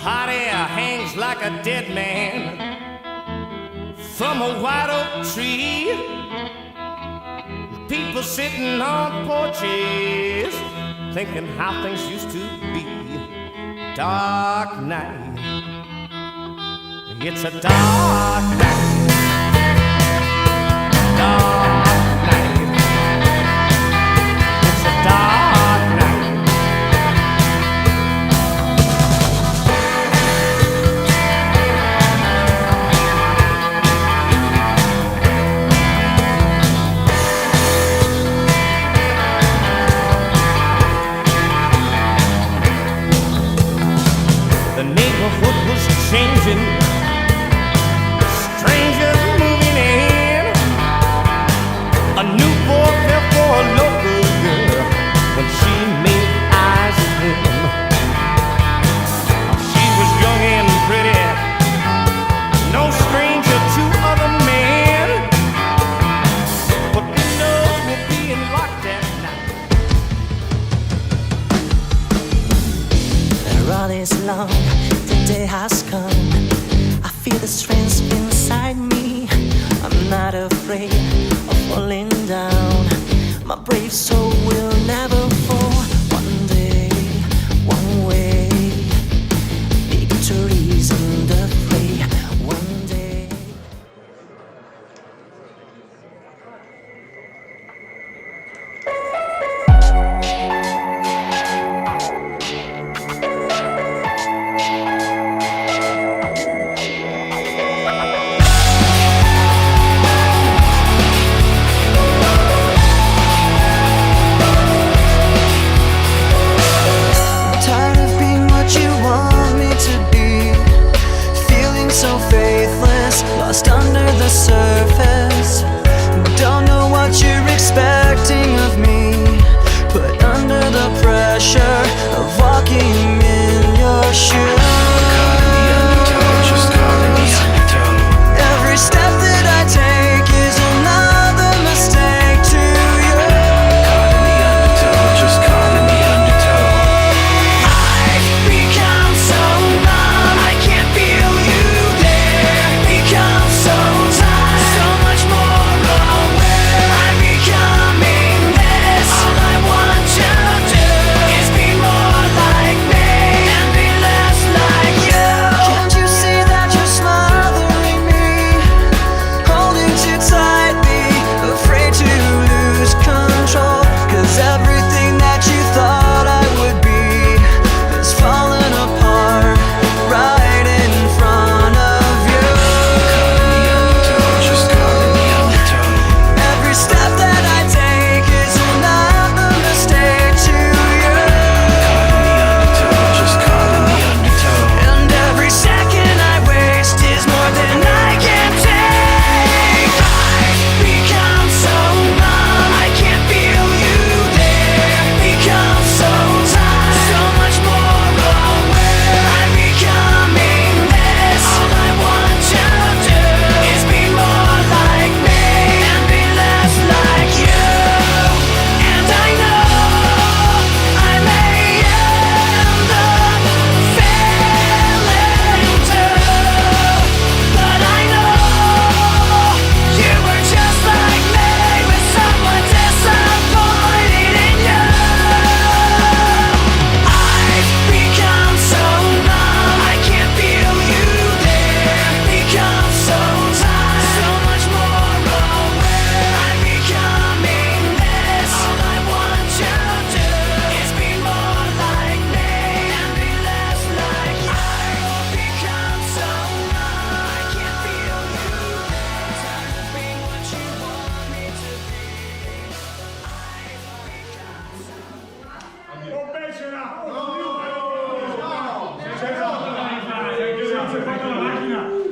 hot air hangs like a dead man from a white oak tree. People sitting on porches thinking how things used to be. Dark night, it's a dark night. Dark night, it's a dark night. The neighborhood was changing, strangers moving in. A new boy fell for a local girl when she made eyes at him. She was young and pretty, no stranger to other men, but windows were being locked at night. The road is long, the day has come. I feel the strength inside me. I'm not afraid of falling down. My brave soul will never fall. One day, one way, victory's in the fray. One day. Tired of being what you want me to be, feeling so faithless, lost under the surface. Don't know what you're expecting of me, put under the pressure of walking in your shoes. Every step that I take is another mistake to you. I've become so numb, I can't feel you there. Become so tired, so much more aware. I'm becoming this. All I want you to do is be more like me and be less like you. Can't you see that you're smothering me, holding too tightly, afraid to lose control? 'Cause everything that you thought I would be has fallen apart right in front of you. Every step that I take is another mistake to you. And every second I waste is more than I can take. I've become so numb, I can't feel you there. Become so tired, so much more aware. I'm becoming this. All I want you to do is be more like me and be less like you. And I know I may end up failing too, but I know you were just like me, with someone disappointed in you. I've become so numb, I can't feel you there. Become so tired, so much more aware. I'm becoming this. All I want you to do is be more like me and be less like you. I've become so numb, I can't feel you there. Tired of being what you want me to be.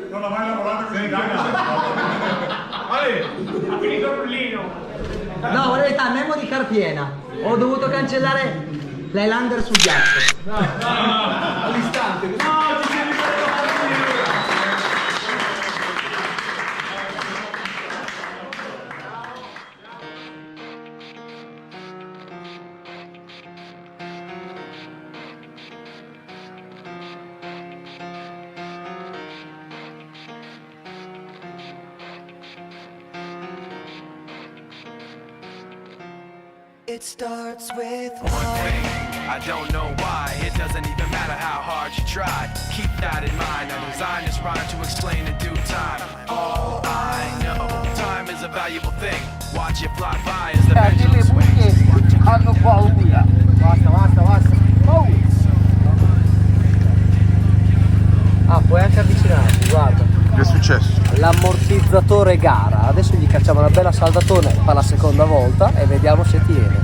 Non l'ho mai lavorato così Ale, ha finito il rullino. No, la verità, memo di carpiena. Ho dovuto cancellare l'Highlander sul ghiaccio. No, all'istante. No, ci sei ricordato. It starts with One thing, I don't know why. It doesn't even matter how hard you try. Keep that in mind. I designed this rhyme to explain in due time. All I know, time is a valuable thing. Watch it fly by as the pendulum swings. Hanno paura. Basta. Paura. Ah, puoi anche avvicinarti, guarda. Che è successo? L'ammortizzatore gara. Adesso gli cacciamo una bella saldatona per la seconda volta e vediamo se tiene.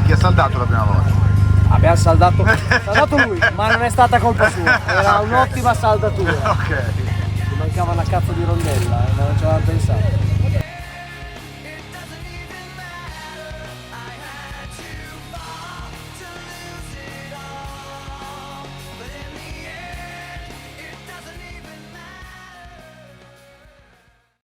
Chi ha saldato la prima volta? Abbiamo saldato lui, ma non è stata colpa sua. Era un'ottima saldatura. Ok. Ci mancava una cazzo di rondella, non ci avevamo pensato.